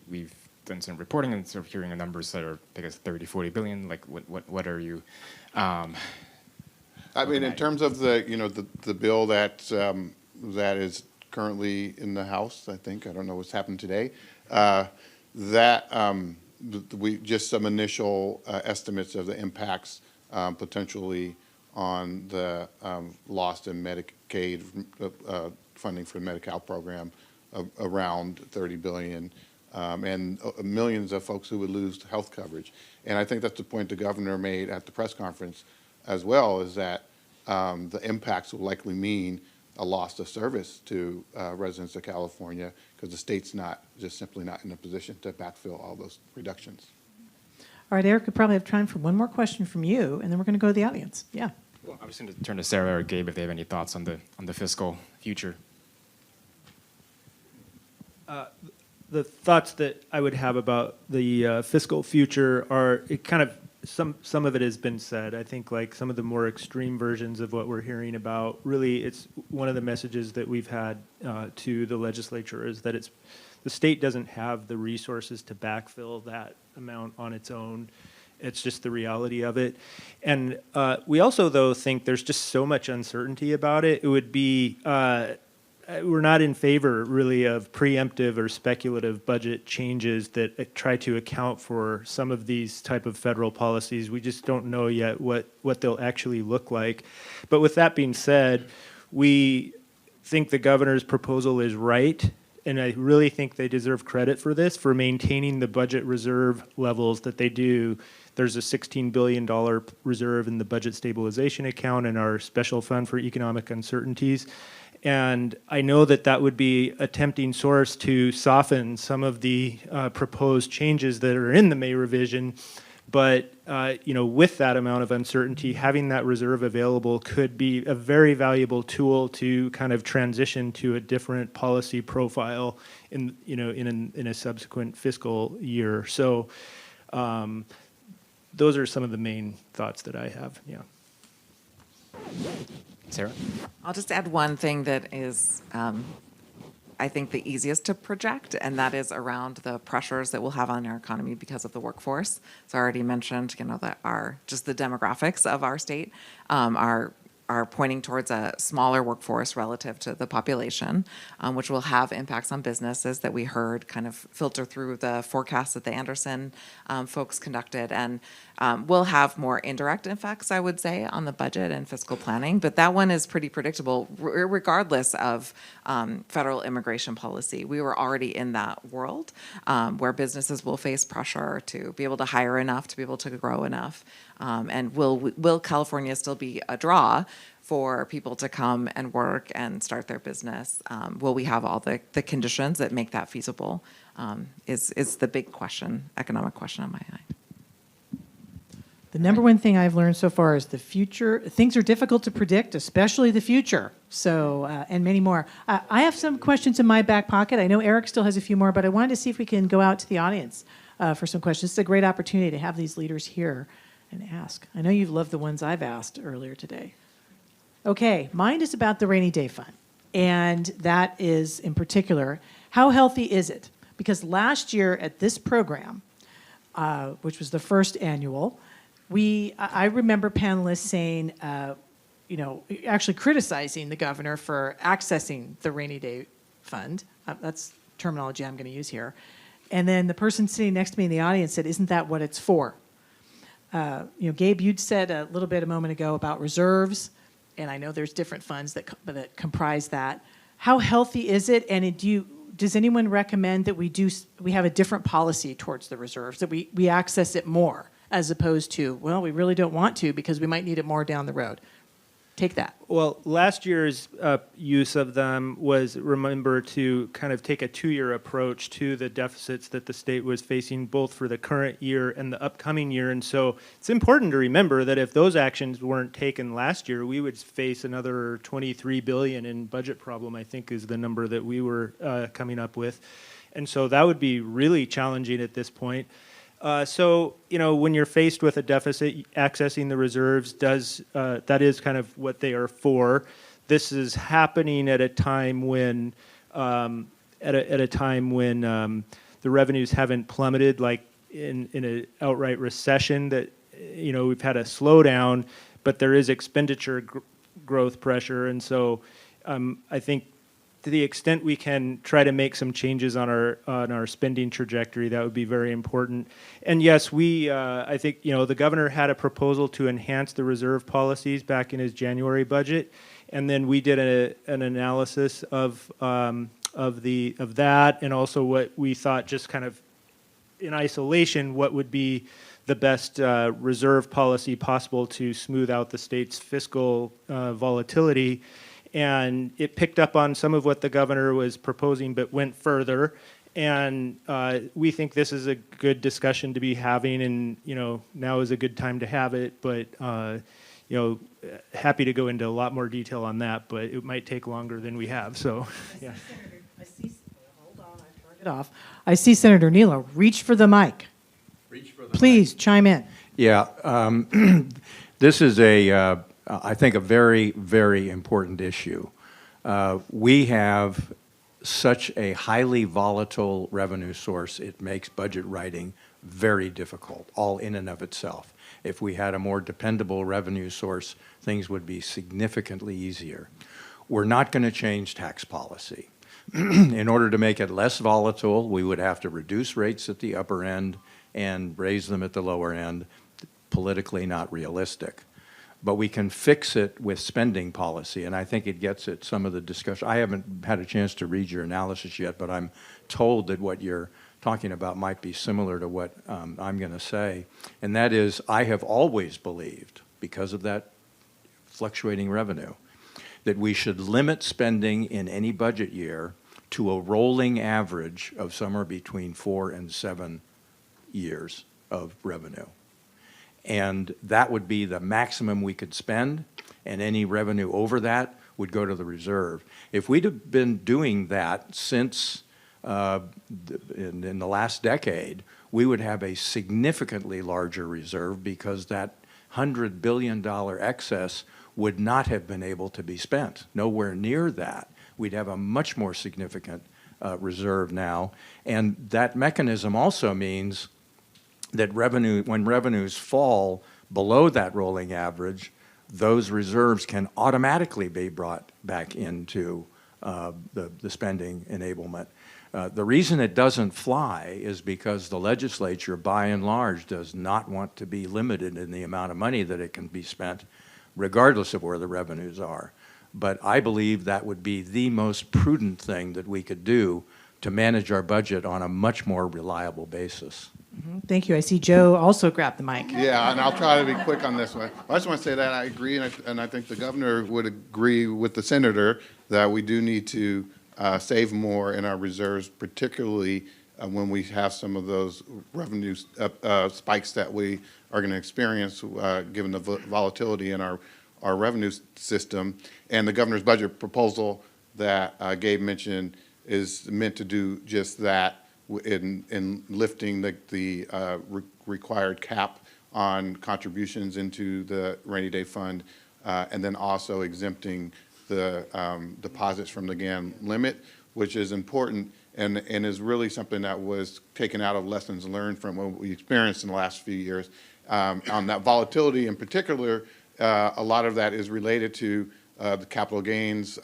We've done some reporting and sort of hearing the numbers that are, I guess, 30, 40 billion. Like, what are you? I mean, in terms of the bill that is currently in the House, I don't know what's happened today. We just some initial estimates of the impacts potentially on the lost in Medicaid funding for the Medi-Cal program around 30 billion, and millions of folks who would lose health coverage. And I think that's the point the governor made at the press conference as well, is that the impacts will likely mean a loss of service to residents of California, because the state's simply not in a position to backfill all those reductions. All right, Eric, we probably have time for one more question from you, and then we're going to go to the audience. Yeah. Well, I'm just going to turn to Sarah or Gabe if they have any thoughts on the fiscal future. The thoughts that I would have about the fiscal future are some of it has been said. I think like some of the more extreme versions of what we're hearing about, really it's one of the messages that we've had to the legislature is that the state doesn't have the resources to backfill that amount on its own. It's just the reality of it. And we also, though, think there's just so much uncertainty about it. It would be, we're not in favor, really, of preemptive or speculative budget changes that try to account for some of these type of federal policies. We just don't know yet what they'll actually look like. But with that being said, we think the governor's proposal is right. And I really think they deserve credit for this, for maintaining the budget reserve levels that they do. There's a $16 billion reserve in the budget stabilization account and our special fund for economic uncertainties. And I know that would be a tempting source to soften some of the proposed changes that are in the May revision. But with that amount of uncertainty, having that reserve available could be a very valuable tool to kind of transition to a different policy profile in a subsequent fiscal year. So those are some of the main thoughts that I have. Yeah. Sarah? I'll just add one thing that is, I think, the easiest to project, and that is around the pressures that we'll have on our economy because of the workforce. So I already mentioned, that just the demographics of our state are pointing towards a smaller workforce relative to the population, which will have impacts on businesses that we heard kind of filter through the forecast that the Anderson folks conducted. And will have more indirect effects, I would say, on the budget and fiscal planning. But that one is pretty predictable, regardless of federal immigration policy. We were already in that world where businesses will face pressure to be able to hire enough, to be able to grow enough. And will California still be a draw for people to come and work and start their business? Will we have all the conditions that make that feasible? Is the big question, economic question on my mind. The number one thing I've learned so far is the future. Things are difficult to predict, especially the future. So, and many more. I have some questions in my back pocket. I know Eric still has a few more, but I wanted to see if we can go out to the audience for some questions. It's a great opportunity to have these leaders here and ask. I know you've loved the ones I've asked earlier today. Okay, mine is about the rainy day fund. And that is, in particular, how healthy is it? Because last year at this program, which was the first annual, I remember panelists saying, actually criticizing the governor for accessing the rainy day fund. That's terminology I'm going to use here. And then the person sitting next to me in the audience said, isn't that what it's for? Gabe, you'd said a little bit a moment ago about reserves, and I know there's different funds that comprise that. How healthy is it, and does anyone recommend that we have a different policy towards the reserves, that we access it more, as opposed to, well, we really don't want to because we might need it more down the road? Take that. Well, last year's use of them was, remember, to kind of take a 2-year approach to the deficits that the state was facing, both for the current year and the upcoming year. And so it's important to remember that if those actions weren't taken last year, we would face another $23 billion in budget problem, I think is the number that we were coming up with. And so that would be really challenging at this point. So, when you're faced with a deficit, accessing the reserves that is kind of what they are for. This is happening at a time when, the revenues haven't plummeted, like in an outright recession. That we've had a slowdown, but there is expenditure growth pressure, and so I think, to the extent we can try to make some changes on our spending trajectory, that would be very important. And yes, I think the governor had a proposal to enhance the reserve policies back in his January budget, and then we did an analysis of that, and also what we thought, just kind of in isolation, what would be the best reserve policy possible to smooth out the state's fiscal volatility. And it picked up on some of what the governor was proposing, but went further. And we think this is a good discussion to be having, and now is a good time to have it. But happy to go into a lot more detail on that, but it might take longer than we have. So, yeah. Hold on, I turned it off. I see Senator Niello. Reach for the mic. Please chime in. Yeah, this is I think, a very, very important issue. We have such a highly volatile revenue source, it makes budget writing very difficult, all in and of itself. If we had a more dependable revenue source, things would be significantly easier. We're not going to change tax policy. In order to make it less volatile, we would have to reduce rates at the upper end and raise them at the lower end. Politically not realistic. But we can fix it with spending policy, and I think it gets at some of the discussion. I haven't had a chance to read your analysis yet, but I'm told that what you're talking about might be similar to what I'm going to say, and that is, I have always believed, because of that fluctuating revenue, that we should limit spending in any budget year to a rolling average of somewhere between 4 and 7 years of revenue. And that would be the maximum we could spend, and any revenue over that would go to the reserve. If we'd have been doing that since in the last decade, we would have a significantly larger reserve, because that $100 billion excess would not have been able to be spent. Nowhere near that. We'd have a much more significant reserve now. And that mechanism also means that when revenues fall below that rolling average, those reserves can automatically be brought back into the spending enablement. The reason it doesn't fly is because the legislature, by and large, does not want to be limited in the amount of money that it can be spent, regardless of where the revenues are. But I believe that would be the most prudent thing that we could do to manage our budget on a much more reliable basis. Thank you. I see Joe also grabbed the mic. Yeah, and I'll try to be quick on this one. I just want to say that I agree, and I think the governor would agree with the senator that we do need to save more in our reserves, particularly when we have some of those revenue spikes that we are going to experience given the volatility in our revenue system. And the governor's budget proposal that Gabe mentioned is meant to do just that, in lifting the required cap on contributions into the rainy day fund, and then also exempting the deposits from the GAN limit, which is important and is really something that was taken out of lessons learned from what we experienced in the last few years. On that volatility in particular, a lot of that is related to the capital gains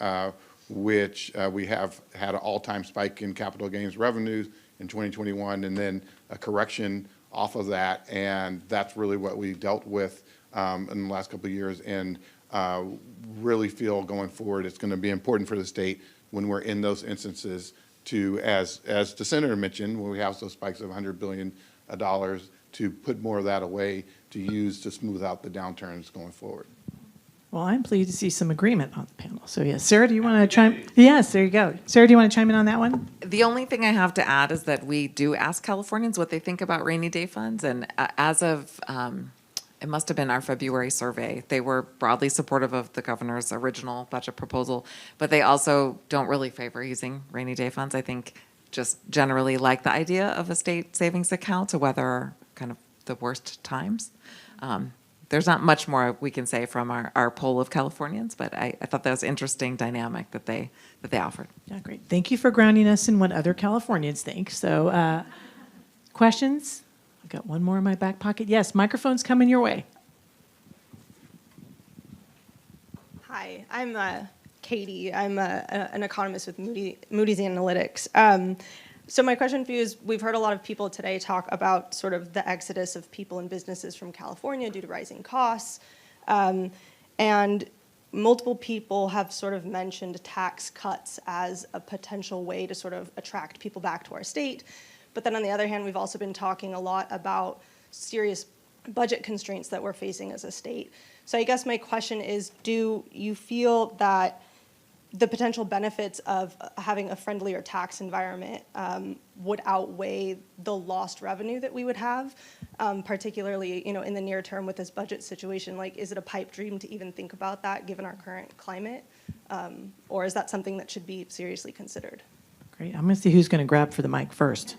which we have had an all-time spike in capital gains revenues in 2021, and then a correction off of that. And that's really what we dealt with in the last couple of years, and really feel going forward it's going to be important for the state when we're in those instances to, as the senator mentioned, when we have those spikes of $100 billion, to put more of that away to use to smooth out the downturns going forward. Well, I'm pleased to see some agreement on the panel. So, yes, Sarah, do you want to chime? Yes, there you go. Sarah, do you want to chime in on that one? The only thing I have to add is that we do ask Californians what they think about rainy day funds. And as of, it must have been our February survey, they were broadly supportive of the governor's original budget proposal, but they also don't really favor using rainy day funds. I think just generally like the idea of a state savings account to weather kind of the worst times. There's not much more we can say from our poll of Californians, but I thought that was an interesting dynamic that they offered. Yeah, great. Thank you for grounding us in what other Californians think. So, questions? I've got one more in my back pocket. Yes, microphone's coming your way. Hi, I'm Katie. I'm an economist with Moody's Analytics. So my question for you is, we've heard a lot of people today talk about sort of the exodus of people and businesses from California due to rising costs. And multiple people have sort of mentioned tax cuts as a potential way to sort of attract people back to our state. But then on the other hand, we've also been talking a lot about serious budget constraints that we're facing as a state. So I guess my question is, do you feel that the potential benefits of having a friendlier tax environment would outweigh the lost revenue that we would have, particularly, in the near term with this budget situation? Like, is it a pipe dream to even think about that given our current climate? Or is that something that should be seriously considered? Great. I'm going to see who's going to grab for the mic first.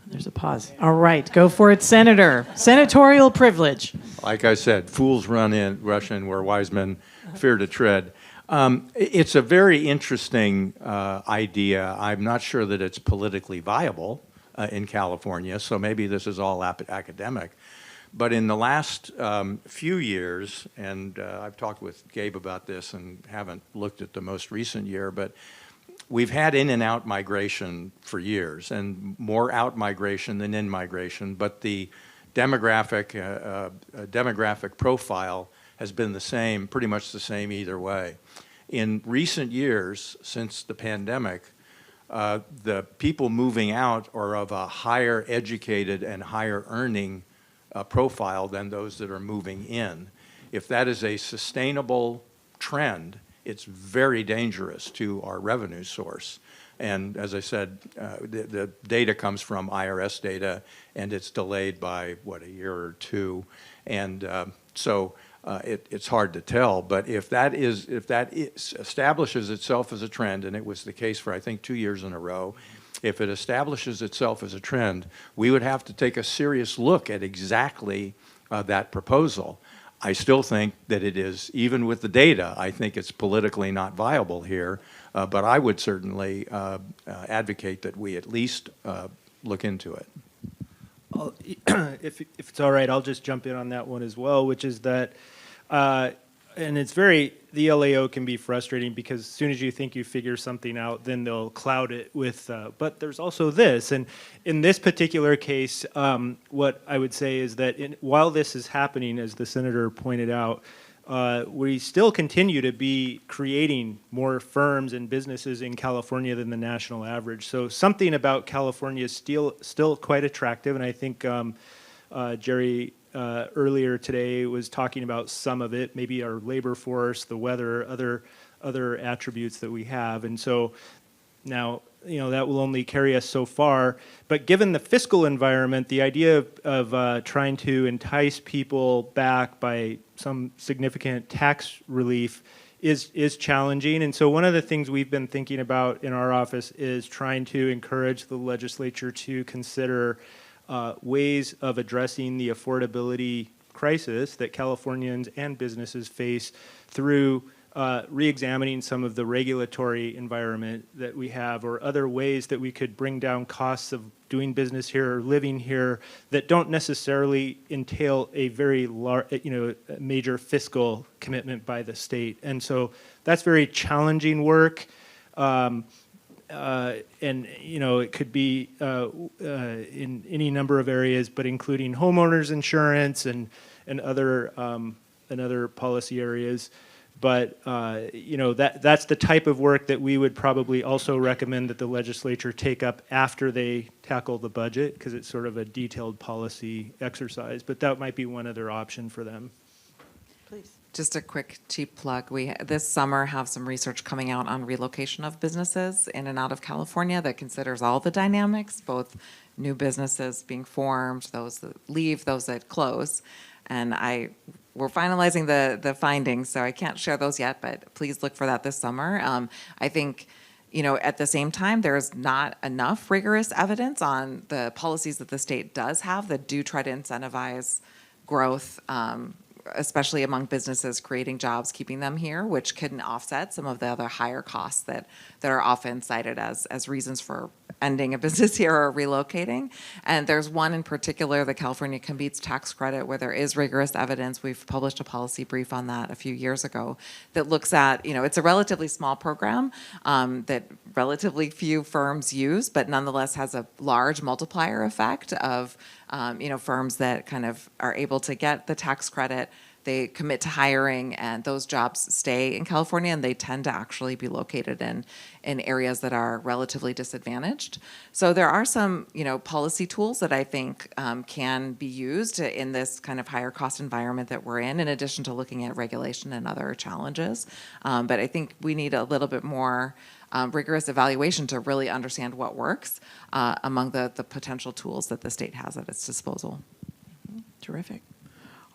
There's a pause. All right, go for it, Senator. Senatorial privilege. Like I said, fools rush in where wise men fear to tread. It's a very interesting idea. I'm not sure that it's politically viable in California, so maybe this is all academic. But in the last few years, and I've talked with Gabe about this and haven't looked at the most recent year, but we've had in and out migration for years, and more out migration than in migration, but the demographic profile has been the same, pretty much the same either way. In recent years, since the pandemic, the people moving out are of a higher educated and higher earning profile than those that are moving in. If that is a sustainable trend, it's very dangerous to our revenue source. And as I said, the data comes from IRS data, and it's delayed by, a year or two. And so it's hard to tell. But if that establishes itself as a trend, and it was the case for, I think, 2 years in a row, if it establishes itself as a trend, we would have to take a serious look at exactly that proposal. I still think that it is, even with the data, I think it's politically not viable here, but I would certainly advocate that we at least look into it. If it's all right, I'll just jump in on that one as well, which is that, and it's the LAO can be frustrating because as soon as you think you figure something out, then they'll cloud it with, but there's also this. And in this particular case, what I would say is that while this is happening, as the senator pointed out, we still continue to be creating more firms and businesses in California than the national average. So something about California is still quite attractive, and I think Jerry earlier today was talking about some of it, maybe our labor force, the weather, other attributes that we have. And so now, that will only carry us so far. But given the fiscal environment, the idea of trying to entice people back by some significant tax relief is challenging. And so one of the things we've been thinking about in our office is trying to encourage the legislature to consider ways of addressing the affordability crisis that Californians and businesses face through re-examining some of the regulatory environment that we have, or other ways that we could bring down costs of doing business here or living here that don't necessarily entail a very large, major fiscal commitment by the state. And so that's very challenging work. And it could be in any number of areas, but including homeowners insurance and other policy areas. But that's the type of work that we would probably also recommend that the legislature take up after they tackle the budget, because it's sort of a detailed policy exercise. But that might be one other option for them. Please. Just a quick cheap plug. We this summer have some research coming out on relocation of businesses in and out of California that considers all the dynamics, both new businesses being formed, those that leave, those that close. And we're finalizing the findings, so I can't share those yet, but please look for that this summer. I think, at the same time, there's not enough rigorous evidence on the policies that the state does have that do try to incentivize growth, especially among businesses, creating jobs, keeping them here, which can offset some of the other higher costs that are often cited as reasons for ending a business here or relocating. And there's one in particular, the California Competes tax credit, where there is rigorous evidence. We've published a policy brief on that a few years ago that looks at, it's a relatively small program that relatively few firms use, but nonetheless has a large multiplier effect of firms that kind of are able to get the tax credit. They commit to hiring, and those jobs stay in California, and they tend to actually be located in areas that are relatively disadvantaged. So there are some, policy tools that I think can be used in this kind of higher cost environment that we're in addition to looking at regulation and other challenges. But I think we need a little bit more rigorous evaluation to really understand what works among the potential tools that the state has at its disposal. Terrific.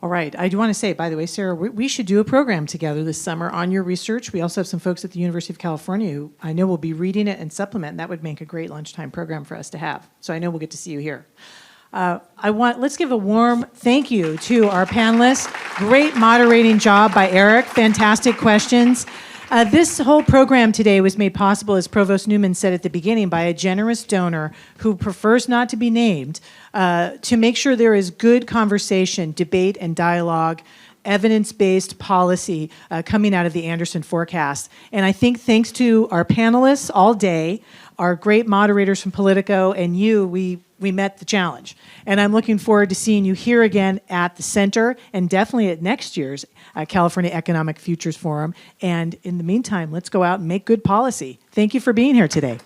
All right. I do want to say, by the way, Sarah, we should do a program together this summer on your research. We also have some folks at the University of California who I know will be reading it and supplement, and that would make a great lunchtime program for us to have. So I know we'll get to see you here. Let's give a warm thank you to our panelists. Great moderating job by Eric. Fantastic questions. This whole program today was made possible, as Provost Newman said at the beginning, by a generous donor who prefers not to be named, to make sure there is good conversation, debate, and dialogue, evidence-based policy coming out of the Anderson forecast. And I think thanks to our panelists all day, our great moderators from Politico, and you, we met the challenge. And I'm looking forward to seeing you here again at the center and definitely at next year's California Economic Futures Forum. And in the meantime, let's go out and make good policy. Thank you for being here today.